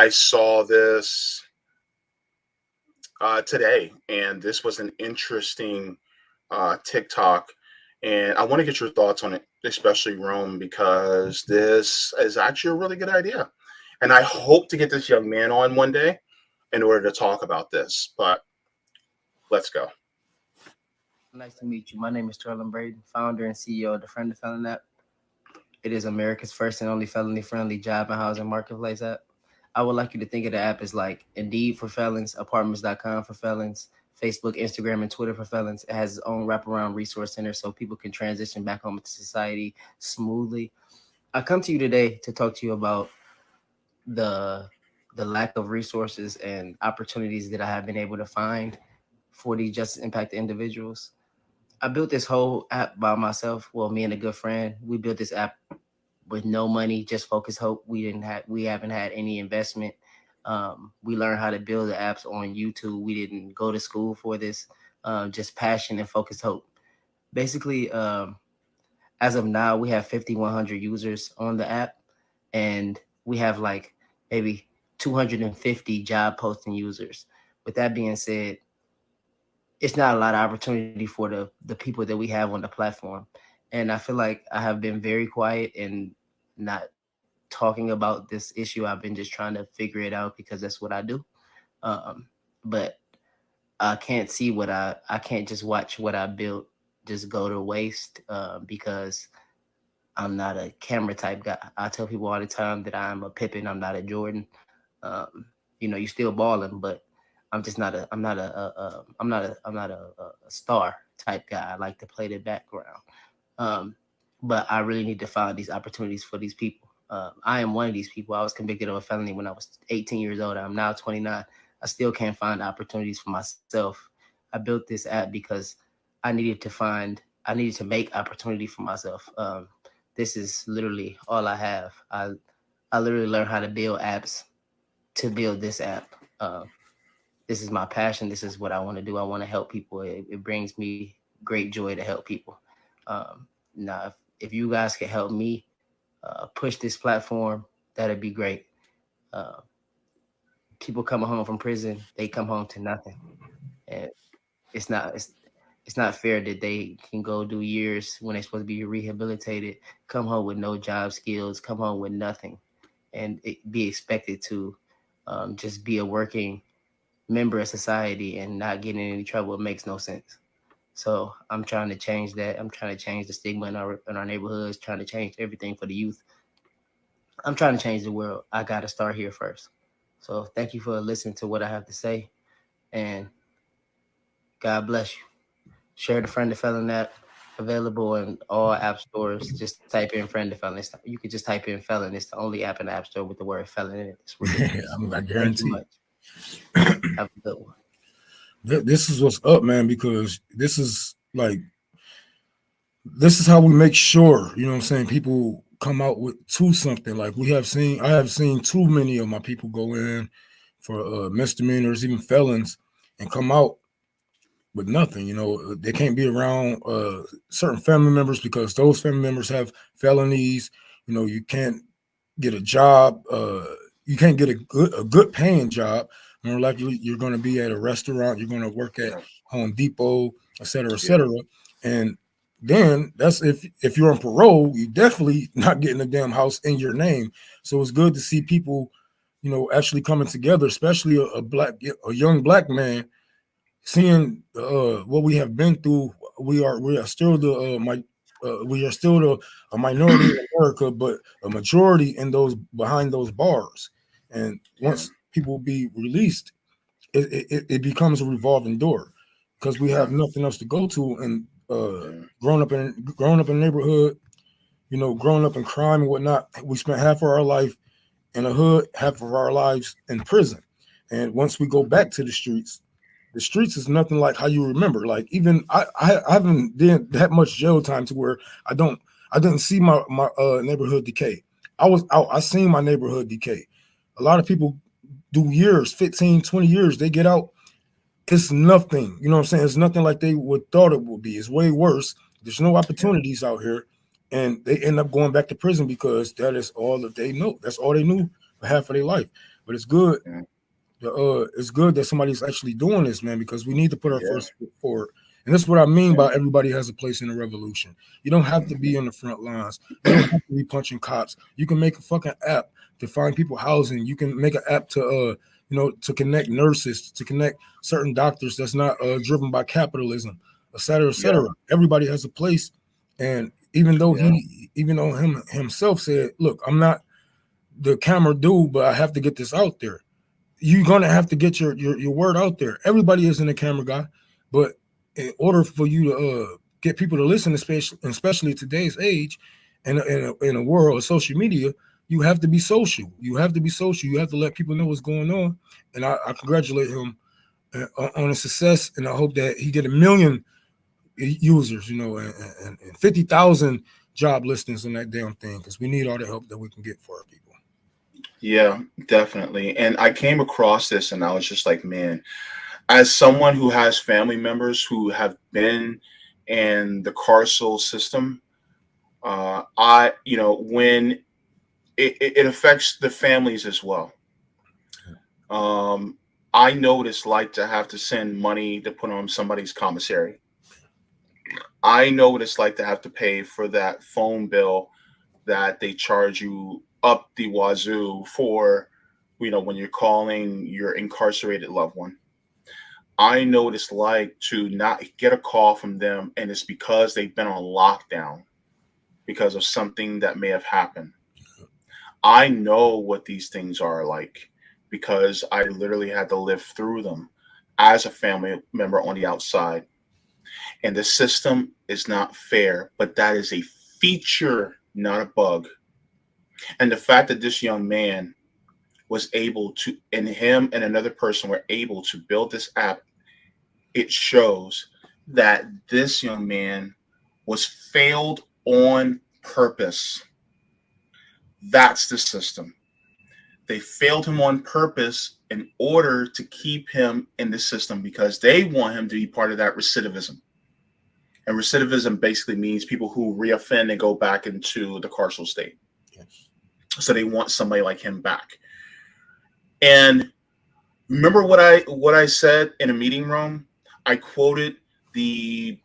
I saw this today, and this was an interesting TikTok, and I want to get your thoughts on it, especially Rome, because this is actually a really good idea, and I hope to get this young man on one day in order to talk about this. But let's go. Nice to meet you. My name is Sterling Braden, founder and CEO of the Friendly Felon app. It is America's first and only felony-friendly job and housing marketplace app. I would like you to think of the app as like Indeed for felons, Apartments.com for felons, Facebook, Instagram, and Twitter for felons. It has its own wraparound resource center so people can transition back home into society smoothly. I come to you today to talk to you about the the lack of resources and opportunities that I have been able to find for these justice impacted individuals. I built this whole app by myself. Well, me and a good friend, we built this app with no money, just focus hope. We haven't had any investment. We learned how to build the apps on YouTube. We didn't go to school for this. Just passion and focus hope. Basically, as of now, we have 5,100 users on the app, and we have like maybe 250 job posting users. With that being said, it's not a lot of opportunity for the people that we have on the platform. And I feel like I have been very quiet and not talking about this issue. I've been just trying to figure it out because that's what I do. But I can't see I can't just watch what I built just go to waste because I'm not a camera type guy. I tell people all the time that I'm a Pippen. I'm not a Jordan. You still balling, but I'm not a star type guy. I like to play the background. Um, but I really need to find these opportunities for these people. I am one of these people. I was convicted of a felony when I was 18 years old. I'm now 29. I still can't find opportunities for myself. I built this app because I needed to make opportunity for myself. This is literally all I have. I literally learned how to build apps to build this app. This is my passion. This is what I want to do. I want to help people. It brings me great joy to help people. Now, if you guys could help me push this platform, that'd be great. Uh, People coming home from prison, they come home to nothing, and it's not it's it's not fair that they can go do years when they're supposed to be rehabilitated, come home with no job skills, come home with nothing, and be expected to just be a working member of society and not get in any trouble. It makes no sense. So I'm trying to change that. I'm trying to change the stigma in our neighborhoods, trying to change everything for the youth. I'm trying to change the world. I got to start here first. So thank you for listening to what I have to say, and God bless you. Share the Friend of Felon app, available in all app stores. Just type in Friend of Felon. You could just type in Felon. It's the only app in the app store with the word felon in it. It's ridiculous. I Thank you guarantee. much. Have a good one. This is what's up, man, because this is how we make sure, you know what I'm saying, people come out with to something. Like I have seen too many of my people go in for misdemeanors, even felons, and come out with nothing. They can't be around certain family members because those family members have felonies. You can't get a job. You can't get a good paying job. More likely, you're going to be at a restaurant. You're going to work at Yeah, Home Depot, et cetera, et yeah, cetera. And then that's if you're on parole, you definitely not getting a damn house in your name. So it's good to see people, actually coming together, especially a young black man, seeing what we have been through. We are still we are still a minority in America, but a majority in those behind those bars. And yeah, once people be released, it becomes a revolving door because we have yeah, nothing else to go to. And yeah, growing up in a neighborhood, growing up in crime and whatnot, we spent half of our life in a hood, half of our lives in prison. And once we go back to the streets is nothing like how you remember. Like even I haven't did that much jail time to where I didn't see my neighborhood decay. I was out. I seen my neighborhood decay. A lot of people do years, 15, 20 years. They get out. It's nothing. You know what I'm saying? It's nothing like they would thought it would be. It's way worse. There's no yeah, opportunities out here, and they end up going back to prison because that is all that they know. That's all they knew for half of their life. But it's good. Yeah. It's good that somebody's actually doing this, man, because we need to put our Yeah. first foot forward. And that's what I mean Yeah. by everybody has a place in the revolution. You don't have to be on the front lines. You don't have to be punching cops. You can make a fucking app to find people housing. You can make an app to to connect nurses, to connect certain doctors that's not driven by capitalism, et cetera, et Yeah. cetera. Everybody has a place. And even though Yeah. him himself said, look, I'm not the camera dude, but I have to get this out there. You're gonna have to get your word out there. Everybody isn't a camera guy, but in order for you to get people to listen, especially today's age, and in a world of social media, you have to be social. You have to be social. You have to let people know what's going on. And I congratulate him on his success, and I hope that he get 1 million users, and 50,000 job listings on that damn thing, because we need all the help that we can get for our people. Yeah, definitely. And I came across this and I was just like, man, as someone who has family members who have been in the carceral system, when it affects the families as well. I know what it's like to have to send money to put on somebody's commissary. I know what it's like to have to pay for that phone bill that they charge you up the wazoo for, when you're calling your incarcerated loved one. I know what it's like to not get a call from them, and it's because they've been on lockdown because of something that may have happened. I know what these things are like because I literally had to live through them as a family member on the outside. And the system is not fair, but that is a feature, not a bug. And the fact that this young man was able to, and him and another person were able to build this app, it shows that this young man was failed on purpose. That's the system. They failed him on purpose in order to keep him in the system because they want him to be part of that recidivism. And recidivism basically means people who reoffend and go back into the carceral state. Yes. So they want somebody like him back. And remember what I said in a meeting room? I quoted I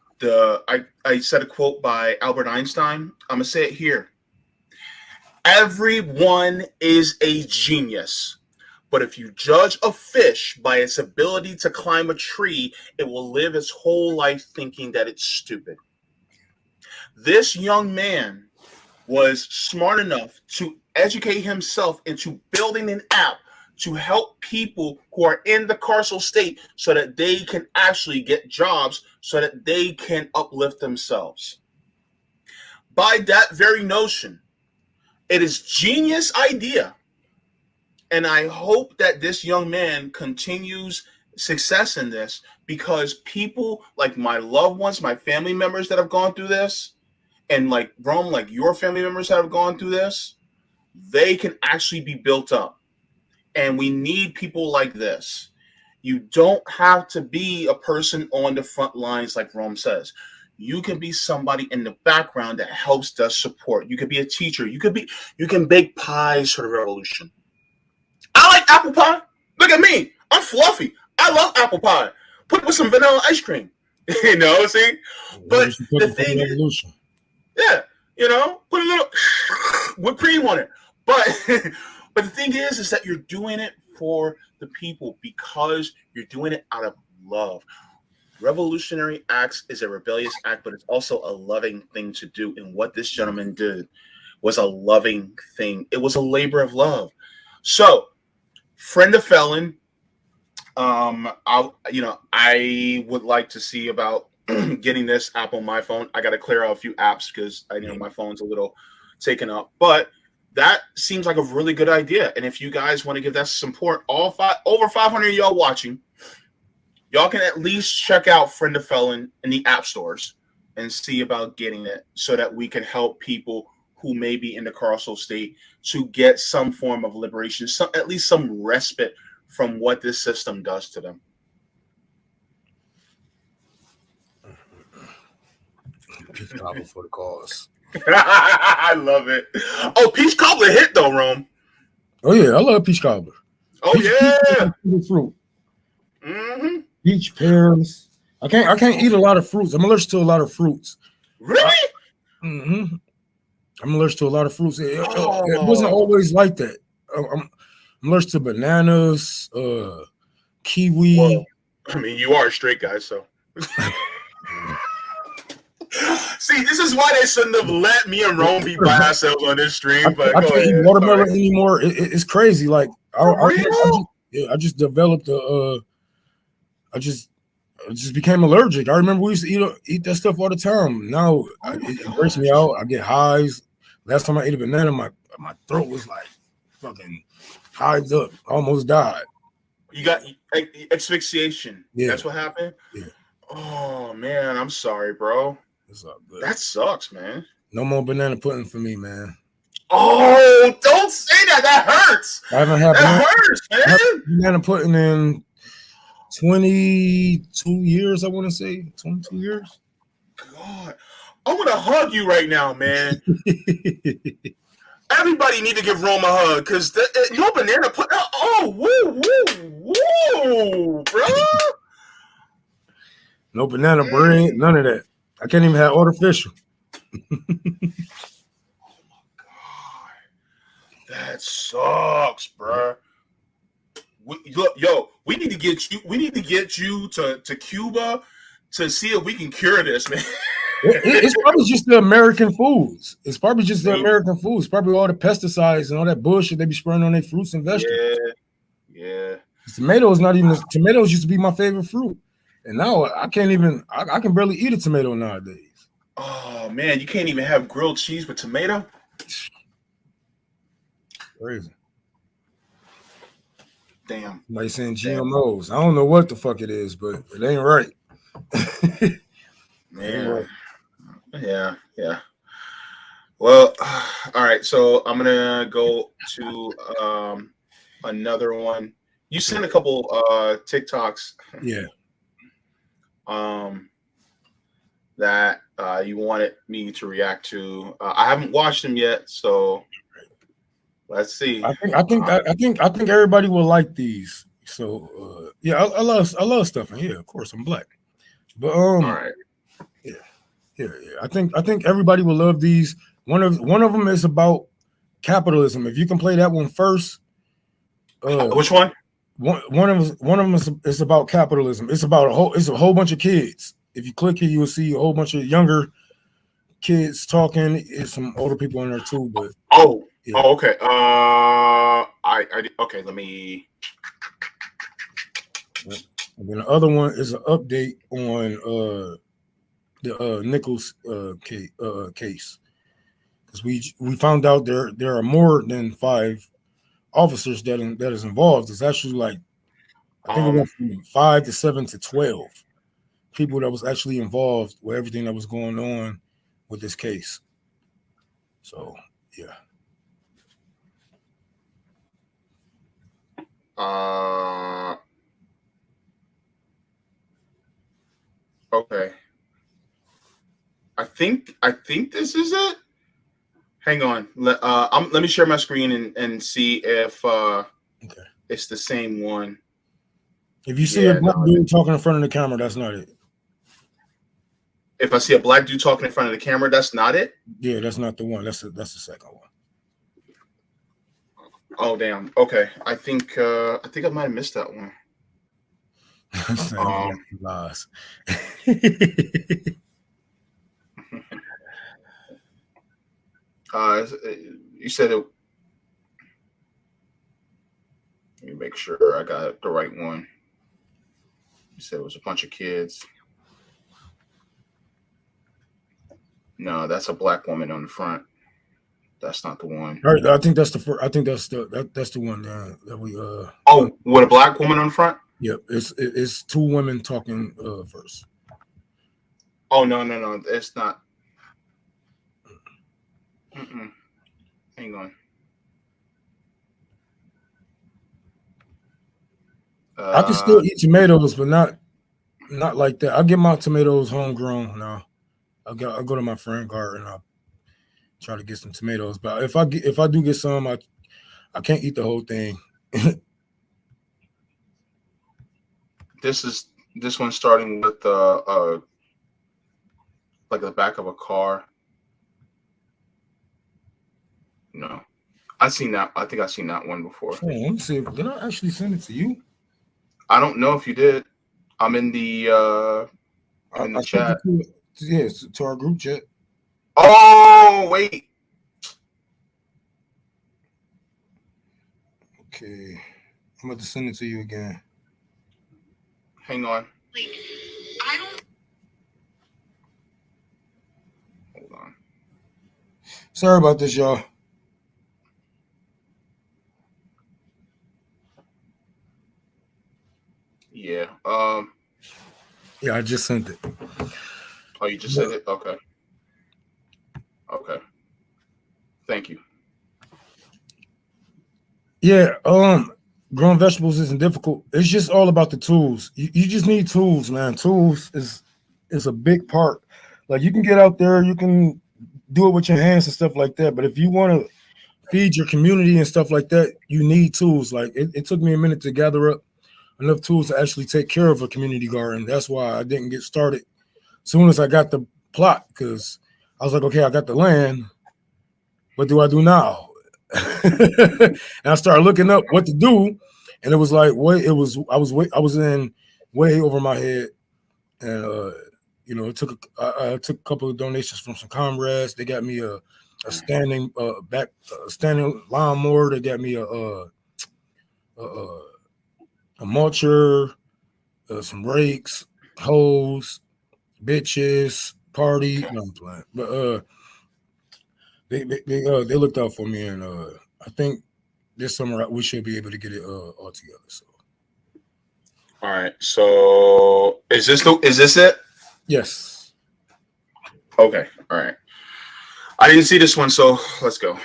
said a quote by Albert Einstein. I'm gonna say it here. Everyone is a genius, but if you judge a fish by its ability to climb a tree, it will live its whole life thinking that it's stupid. This young man was smart enough to educate himself into building an app to help people who are in the carceral state so that they can actually get jobs so that they can uplift themselves. By that very notion, it is genius idea. And I hope that this young man continues success in this because people like my loved ones, my family members that have gone through this, and like Rome, like your family members that have gone through this, they can actually be built up. And we need people like this. You don't have to be a person on the front lines, like Rome says. You can be somebody in the background that helps us support. You could be a teacher. You can bake pies for the revolution. I like apple pie. Look at me. I'm fluffy. I love apple pie. Put it with some vanilla ice cream. See? But the thing is, yeah, put a little whipped cream on it. But the thing is that you're doing it for the people because you're doing it out of love. Revolutionary acts is a rebellious act, but it's also a loving thing to do. And what this gentleman did was a loving thing. It was a labor of love. So, Friendly Felon, I would like to see about getting this app on my phone. I got to clear out a few apps because my phone's a little taken up, but that seems like a really good idea. And if you guys want to give that support, over 500 of y'all watching, y'all can at least check out Friendly Felon in the app stores and see about getting it so that we can help people who may be in the carceral state to get some form of liberation, at least some respite from what this system does to them. Peach cobbler for the cause. I love it. Oh, peach cobbler hit though, Rome. Oh yeah, I love peach cobbler. Oh yeah. Fruit. Mm-hmm. Peach, pears. I can't eat a lot of fruits. I'm allergic to a lot of fruits. Really? Mm-hmm. I'm allergic to a lot of fruits. It wasn't Oh. always like that. I'm allergic to bananas, kiwi. Well, I mean, you are a straight guy, so. See, this is why they shouldn't have let me and Rome be by ourselves on this stream. But I go can't eat ahead. watermelon Sorry. anymore. It's crazy. Like For real? I just developed a. I just became allergic. I remember we used to eat that stuff all the time. Now it breaks me out. I get highs. Last time I ate a banana, my throat was like fucking hives up. I almost died. You got asphyxiation. Yeah. That's what happened? Yeah. Oh, man. I'm sorry, bro. It's all good. That sucks, man. No more banana pudding for me, man. Oh, don't say that. That hurts. I haven't had hurts, man. banana pudding in 22 years, I want to say. 22 years. God. I want to hug you right now, man. Everybody need to give Rome a hug because no banana pudding. Oh, woo, bro. No banana bread, none of that. I can't even have artificial. That sucks, bro. We need to get you. We need to get you to Cuba to see if we can cure this, man. It's probably just the American foods. It's probably just the American foods. Probably all the pesticides and all that bullshit they be spraying on their fruits and vegetables. Yeah. Tomatoes not even. Tomatoes used to be my favorite fruit, and now I can't even. I can barely eat a tomato nowadays. Oh man, you can't even have grilled cheese with tomato. Crazy. Damn. Like saying GMOs. I don't know what the fuck it is, but it ain't right. Man. Yeah. Well, all right. So I'm gonna go to another one. You sent a couple TikToks. Yeah. That you wanted me to react to. I haven't watched them yet, so let's see. I think everybody will like these. So yeah, I love stuff. And yeah, of course I'm black. But all right. Yeah. I think everybody will love these. One of them is about capitalism. If you can play that one first. Which one? One of them is about capitalism. It's about a whole bunch of kids. If you click it, you will see a whole bunch of younger kids talking. It's some older people in there too, but okay. Okay. Let me. And then the other one is an update on the Nichols case, because we found out there are more than 5 officers that is involved. It's actually like I think it went from 5 to 7 to 12 people that was actually involved with everything that was going on with this case. So yeah. Okay. I think this is it. Hang on. Let me share my screen and see if it's the same one. If you see a black dude talking in front of the camera, that's not it. If I see a black dude talking in front of the camera, that's not it? Yeah, that's not the one. That's the second one. Oh damn. Okay. I think I might have missed that one. Lies. You said it. Let me make sure I got the right one. You said it was a bunch of kids. No, that's a black woman on the front. That's not the one. All right, I think that's the first. I think that's the one that we. With a black woman on the front. Yep, it's 2 women talking first. Oh no, it's not. Hang on. I can still eat tomatoes, but not like that. I get my tomatoes homegrown now. I go to my friend garden and I try to get some tomatoes. But if I do get some, I can't eat the whole thing. This one's starting with like the back of a car. No, I seen that. I think I've seen that one before. Oh, let me see. Did I actually send it to you? I don't know if you did. I'm in the I chat. Yes, to our group chat. Oh wait. Okay, I'm about to send it to you again. Hang on. I don't. Hold on. Sorry about this, y'all. Yeah. Yeah, I just sent it. Oh, you just sent it? Okay. Okay. Thank you. Yeah, growing vegetables isn't difficult. It's just all about the tools. You just need tools, man. Tools is a big part. Like you can get out there, you can do it with your hands and stuff like that. But if you want to feed your community and stuff like that, you need tools. Like it took me a minute to gather up enough tools to actually take care of a community garden. That's why I didn't get started as soon as I got the plot, because I was like, okay, I got the land. What do I do now? And I started looking up what to do, and it was like, I was in way over my head, and I took a couple of donations from some comrades. They got me a standing standing lawnmower. They got me a mulcher, some rakes, hose, bitches, party. No, I'm playing. But they looked out for me, and I think this summer we should be able to get it all together. So. All right. So is this it? Yes. Okay. All right. I didn't see this one, so let's go.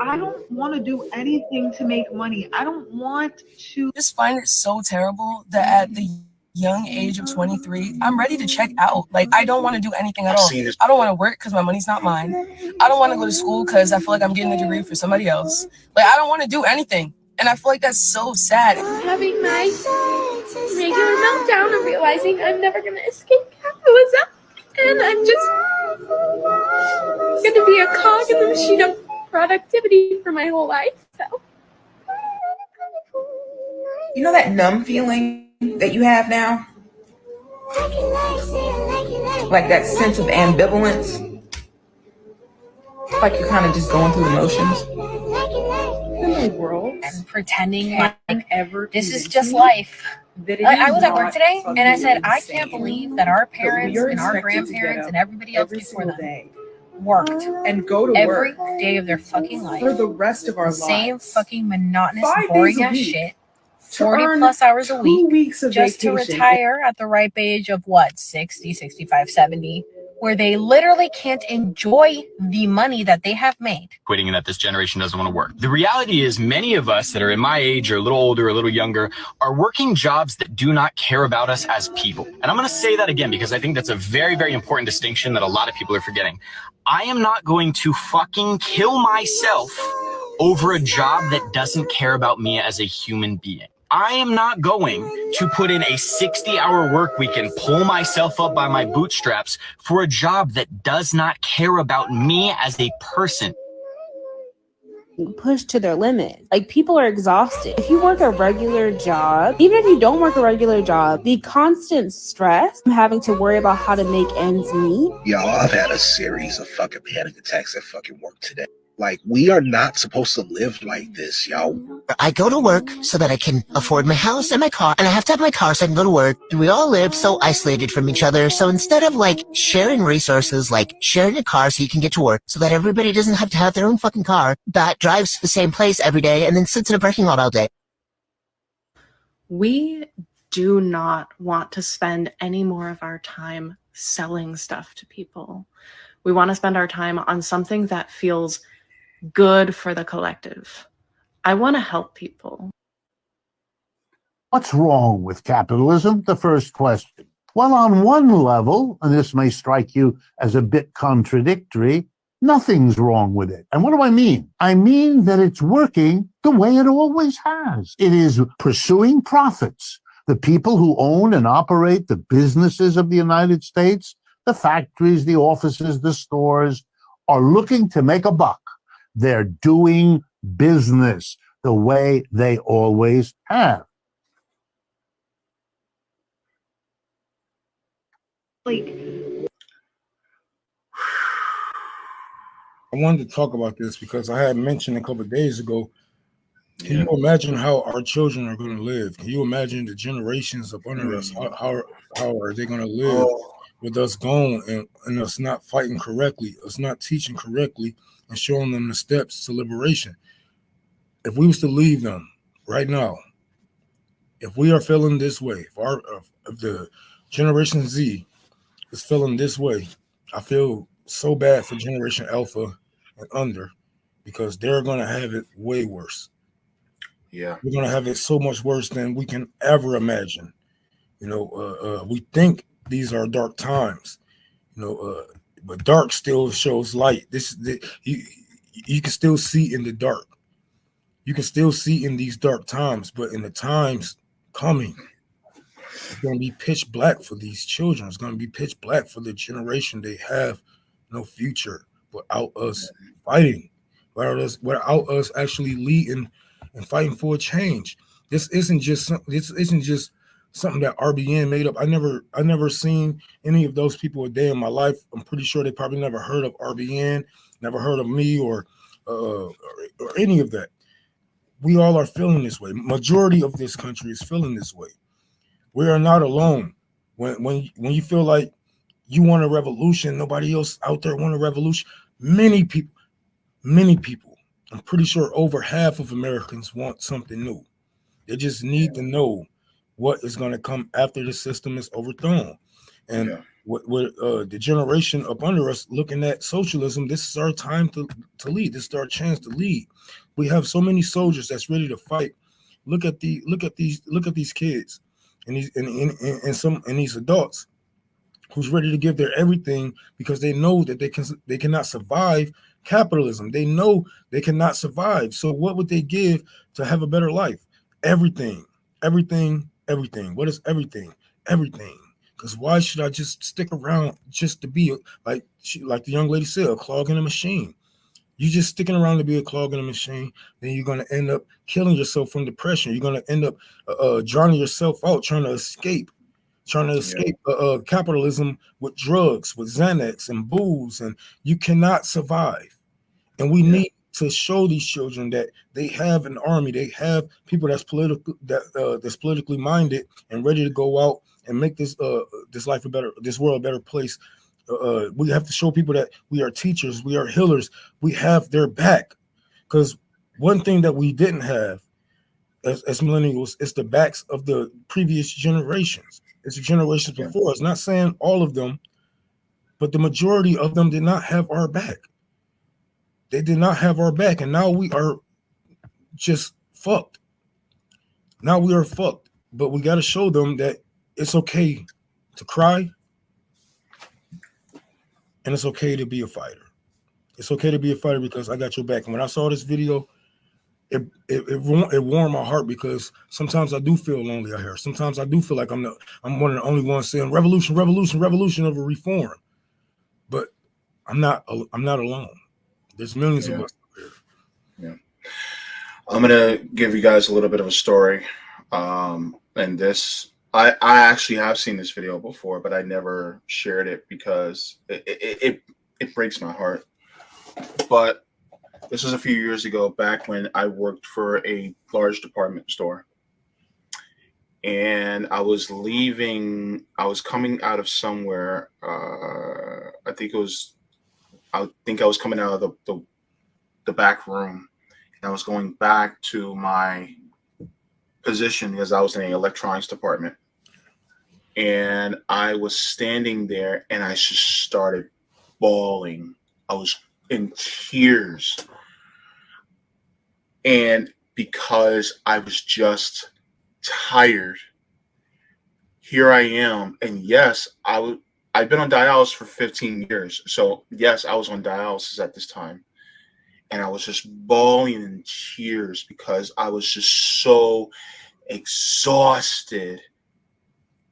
I don't want to do anything to make money. I don't want to. Just find it so terrible that at the young age of 23, I'm ready to check out. Like, I don't want to do anything at all. I don't want to work because my money's not mine. I don't want to go to school because I feel like I'm getting a degree for somebody else. Like, I don't want to do anything. And I feel like that's so sad. Having my regular meltdown and realizing I'm never going to escape capitalism. And I'm just going to be a cog in the machine of productivity for my whole life. So, you know that numb feeling that you have now? Like that sense of ambivalence? Like you're kind of just going through the motions. in my world and pretending like this is just life. I was at work today and I said, I can't believe that our parents and our grandparents and everybody else before them worked and go to every work day of their fucking life for the rest of our lives. Same fucking monotonous, 5 days boring a ass week shit. to 40 earn plus hours a 2 week weeks of just to vacation. retire at the ripe age of what, 60, 65, 70, where they literally can't enjoy the money that they have made. Quitting and that this generation doesn't want to work. The reality is many of us that are in my age or a little older, a little younger, are working jobs that do not care about us as people. And I'm going to say that again because I think that's a very, very important distinction that a lot of people are forgetting. I am not going to fucking kill myself over a job that doesn't care about me as a human being. I am not going to put in a 60-hour work week and pull myself up by my bootstraps for a job that does not care about me as a person. Pushed to their limit. Like, people are exhausted. If you work a regular job, even if you don't work a regular job, the constant stress of having to worry about how to make ends meet. Y'all, I've had a series of fucking panic attacks at fucking work today. Like, we are not supposed to live like this, y'all. I go to work so that I can afford my house and my car, and I have to have my car so I can go to work. We all live so isolated from each other, so instead of, like, sharing resources, like sharing a car so you can get to work, so that everybody doesn't have to have their own fucking car that drives to the same place every day and then sits in a parking lot all day. We do not want to spend any more of our time selling stuff to people. We want to spend our time on something that feels good for the collective. I want to help people. What's wrong with capitalism? The first question. Well, on one level, and this may strike you as a bit contradictory, Nothing's wrong with it. And what do I mean? I mean that it's working the way it always has. It is pursuing profits. The people who own and operate the businesses of the United States, the factories, the offices, the stores, are looking to make a buck. They're doing business the way they always have. I wanted to talk about this because I had mentioned a couple of days ago. Can you imagine how our children are going to live? Can you imagine the generations up under us? How are they going to live with us gone and us not fighting correctly, us not teaching correctly, and showing them the steps to liberation? If we was to leave them right now, if we are feeling this way, if the Generation Z is feeling this way, I feel so bad for Generation Alpha and under, because they're going to have it way worse. Yeah, we're going to have it so much worse than we can ever imagine. We think these are dark times, but dark still shows light. You can still see in the dark. You can still see in these dark times, but in the times coming, it's going to be pitch black for these children. It's going to be pitch black for the generation. They have no future without us fighting, without us actually leading and fighting for a change. This isn't just something that RBN made up. I never seen any of those people a day in my life. I'm pretty sure they probably never heard of RBN, never heard of me or any of that. We all are feeling this way. Majority of this country is feeling this way. We are not alone. When you feel like you want a revolution, nobody else out there want a revolution. Many people, I'm pretty sure over half of Americans want something new. They just need to know what is going to come after the system is overthrown. And what the generation up under us looking at socialism, this is our time to lead. This is our chance to lead. We have so many soldiers that's ready to fight. Look at these kids and these adults who's ready to give their everything because they know that they cannot survive capitalism. They know they cannot survive. So what would they give to have a better life? Everything. What is everything? Everything. Because why should I just stick around just to be like the young lady said, a clog in a machine? You just sticking around to be a clog in a machine, then you're going to end up killing yourself from depression. You're going to end up drowning yourself out, trying to escape capitalism with drugs, with Xanax and booze, and you cannot survive. And we need to show these children that they have an army, they have people that's politically minded and ready to go out and make this world a better place. We have to show people that we are teachers, we are healers, we have their back. Because one thing that we didn't have as millennials is the backs of the previous generations. It's the generations before us. Not saying all of them, but the majority of them did not have our back. They did not have our back, and now we are just fucked. Now we are fucked. But we got to show them that it's okay to cry, and it's okay to be a fighter. It's okay to be a fighter because I got your back. And when I saw this video, it warmed my heart, because sometimes I do feel lonely out here. Sometimes I do feel like I'm one of the only ones saying revolution, revolution, revolution of a reform. But I'm not alone. There's millions of us out there. Yeah. I'm gonna give you guys a little bit of a story. And this, I actually have seen this video before, but I never shared it because it breaks my heart. But this was a few years ago, back when I worked for a large department store. And I was coming out of somewhere. I think I was coming out of the back room. And I was going back to my position because I was in the electronics department. And I was standing there and I just started bawling. I was in tears. And because I was just tired, here I am. And yes, I I've been on dialysis for 15 years. So yes, I was on dialysis at this time. And I was just bawling in tears because I was just so exhausted.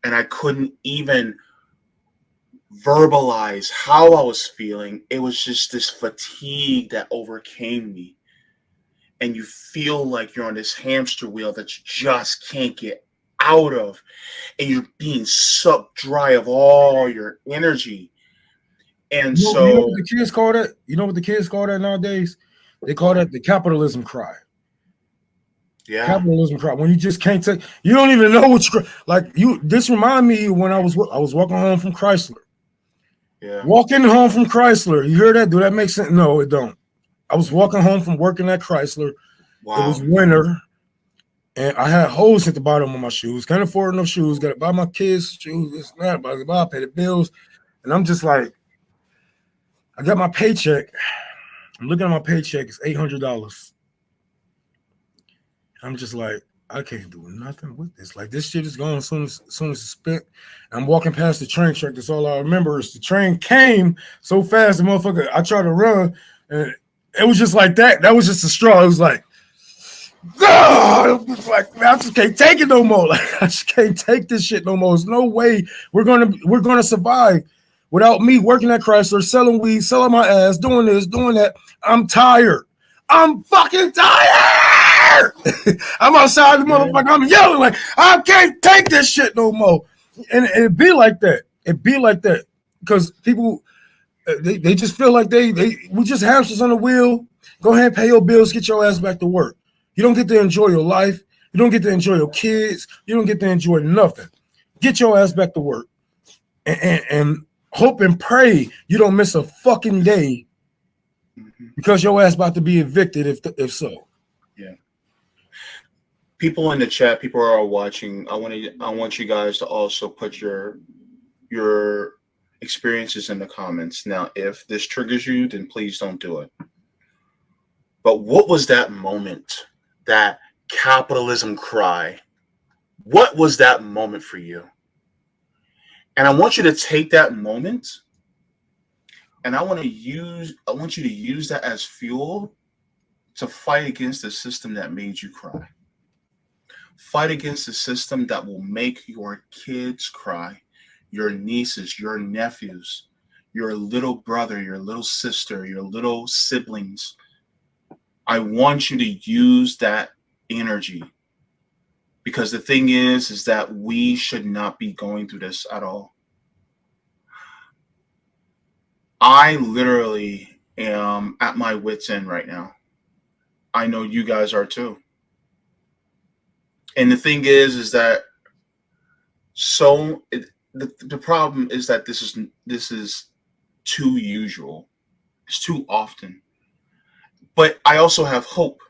And I couldn't even verbalize how I was feeling. It was just this fatigue that overcame me. And you feel like you're on this hamster wheel that you just can't get out of. And you're being sucked dry of all your energy. And you know what the kids call that? You know what the kids call that nowadays? They call that the capitalism cry. Yeah. Capitalism cry. When you just can't take, you don't even know what you like. This remind me when I was walking home from Chrysler. Yeah. Walking home from Chrysler. You hear that? Do that make sense? No, it don't. I was walking home from working at Chrysler. Wow. It was winter, and I had holes at the bottom of my shoes. Can't afford enough shoes. Got to buy my kids shoes. This and that. Pay the bills, and I'm just like, I got my paycheck. I'm looking at my paycheck. It's $800. I'm just like, I can't do nothing with this. Like, this shit is gone as soon as it's spent. I'm walking past the train track. That's all I remember is the train came so fast. The motherfucker, I tried to run, and it was just like that. That was just a straw. It was like, like, man, I just can't take it no more. Like, I just can't take this shit no more. There's no way we're gonna survive without me working at Chrysler, selling weed, selling my ass, doing this, doing that. I'm tired. I'm fucking tired. I'm outside the motherfucker. I'm yelling like, I can't take this shit no more. And it be like that. It be like that because people, they just feel like we just hamsters on the wheel. Go ahead and pay your bills, get your ass back to work. You don't get to enjoy your life. You don't get to enjoy your kids. You don't get to enjoy nothing. Get your ass back to work and hope and pray you don't miss a fucking day because your ass about to be evicted if so. Yeah. People in the chat, people are watching. I want you guys to also put your experiences in the comments. Now, if this triggers you, then please don't do it. But what was that moment, that capitalism cry? What was that moment for you? And I want you to take that moment and I want you to use that as fuel to fight against the system that made you cry. Fight against the system that will make your kids cry, your nieces, your nephews, your little brother, your little sister, your little siblings. I want you to use that energy because the thing is that we should not be going through this at all. I literally am at my wit's end right now. I know you guys are too. And the thing is that the problem is that this is too usual. It's too often. But I also have hope.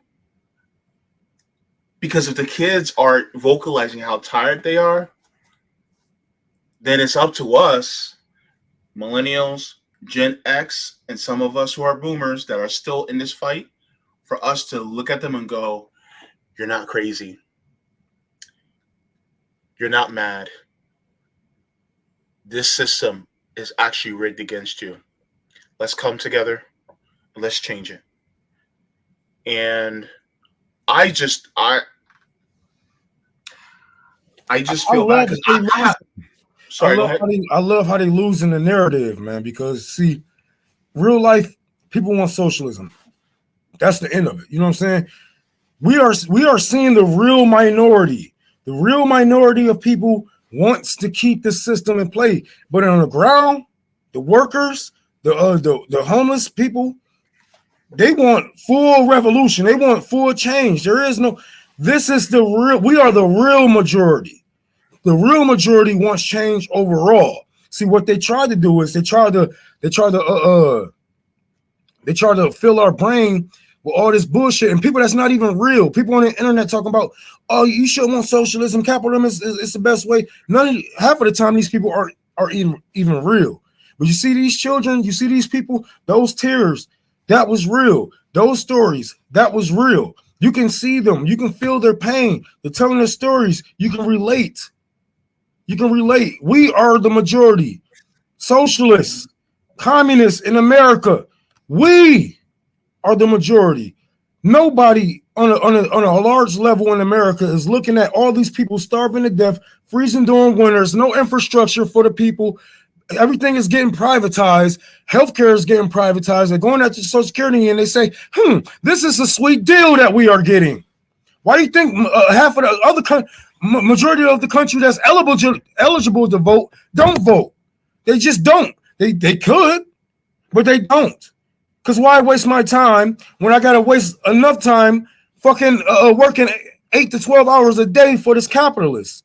Because if the kids are vocalizing how tired they are, then it's up to us, millennials, Gen X, and some of us who are boomers that are still in this fight, for us to look at them and go, you're not crazy. You're not mad. This system is actually rigged against you. Let's come together and let's change it. And I just feel bad because I love how they losing the narrative, man, because see, real life people want socialism. That's the end of it. You know what I'm saying? We are seeing the real minority. The real minority of people wants to keep the system in play, but on the ground, the workers, the homeless people, they want full revolution. They want full change. This is the real, we are the real majority. The real majority wants change overall. See, what they try to do is they try to fill our brain with all this bullshit and people that's not even real. People on the internet talking about, oh, you should want socialism, capitalism is the best way. Half of the time these people are even real. But you see these children, you see these people, those tears, that was real. Those stories, that was real. You can see them. You can feel their pain. They're telling their stories. You can relate. You can relate. We are the majority. socialists, communists in America. We are the majority. Nobody on a large level in America is looking at all these people starving to death, freezing during winters, no infrastructure for the people. Everything is getting privatized. Healthcare is getting privatized. They're going after Social Security and they say, this is a sweet deal that we are getting. Why do you think half of the other majority of the country that's eligible to vote don't vote? They just don't. They could, but they don't. Because why waste my time when I got to waste enough time fucking working 8 to 12 hours a day for this capitalist?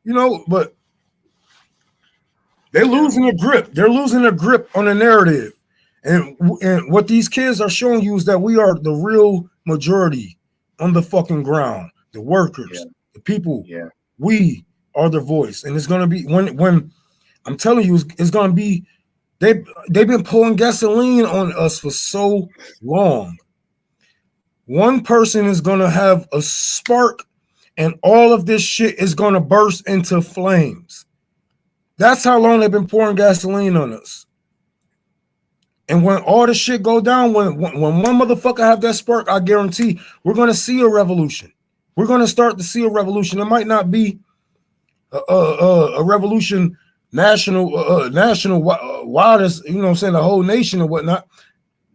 You know, but they're losing a grip. They're losing a grip on the narrative. And what these kids are showing you is that we are the real majority on the fucking ground. The workers, the people. Yeah. We are the voice. And it's going to be, when I'm telling you, it's going to be, they've been pouring gasoline on us for so long. One person is going to have a spark and all of this shit is going to burst into flames. That's how long they've been pouring gasoline on us. And when all this shit go down, when one motherfucker have that spark, I guarantee we're going to see a revolution. We're going to start to see a revolution. It might not be a revolution national wide as, you know what I'm saying, the whole nation or whatnot.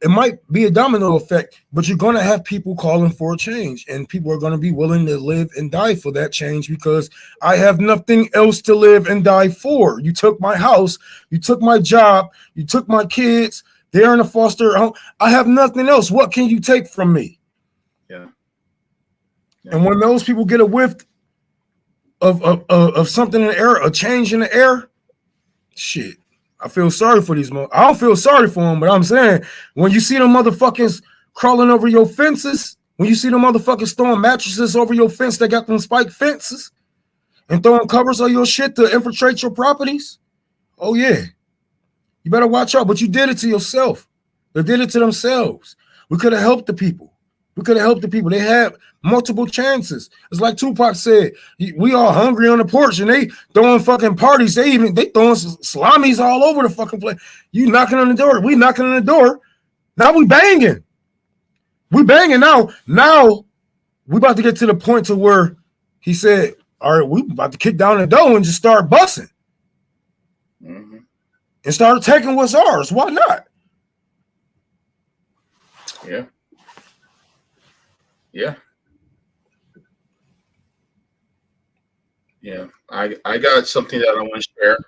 It might be a domino effect, but you're going to have people calling for a change, and people are going to be willing to live and die for that change because I have nothing else to live and die for. You took my house, you took my job, you took my kids. They're in a foster home. I have nothing else. What can you take from me? Yeah. And when those people get a whiff of something in the air, a change in the air, shit, I feel sorry for these. I don't feel sorry for them, but I'm saying when you see them motherfuckers crawling over your fences, when you see them motherfuckers throwing mattresses over your fence that got them spike fences and throwing covers on your shit to infiltrate your properties, oh yeah, you better watch out. But you did it to yourself. They did it to themselves. We could have helped the people. We could have helped the people. They had multiple chances. It's like Tupac said, we all hungry on the porch and they throwing fucking parties. They throwing salamis all over the fucking place. You knocking on the door. We knocking on the door. Now we banging. We banging now. Now we about to get to the point to where he said, all right, we about to kick down the door and just start busting. Mm-hmm. And start taking what's ours. Why not? Yeah. Yeah. Yeah. I got something that I want to share.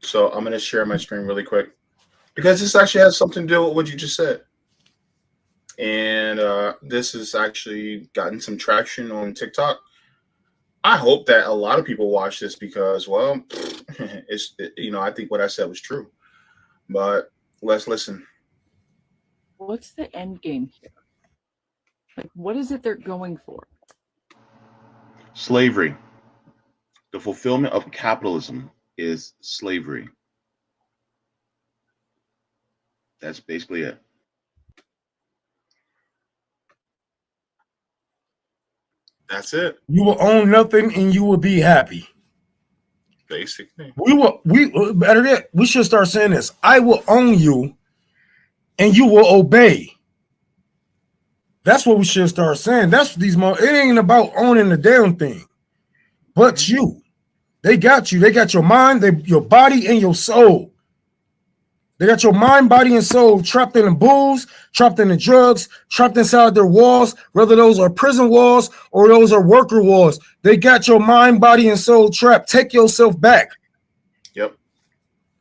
So I'm going to share my screen really quick because this actually has something to do with what you just said. And this has actually gotten some traction on TikTok. I hope that a lot of people watch this because, well, I think what I said was true. But let's listen. What's the end game here? Like, what is it they're going for? Slavery. The fulfillment of capitalism is slavery. That's basically it. That's it. You will own nothing and you will be happy. Basically. Better yet, we should start saying this. I will own you and you will obey. That's what we should start saying. That's these it ain't about owning the damn thing, but you. They got you. They got your mind, your body, and your soul. They got your mind, body, and soul trapped in the booze, trapped in the drugs, trapped inside their walls, whether those are prison walls or those are worker walls. They got your mind, body, and soul trapped. Take yourself back.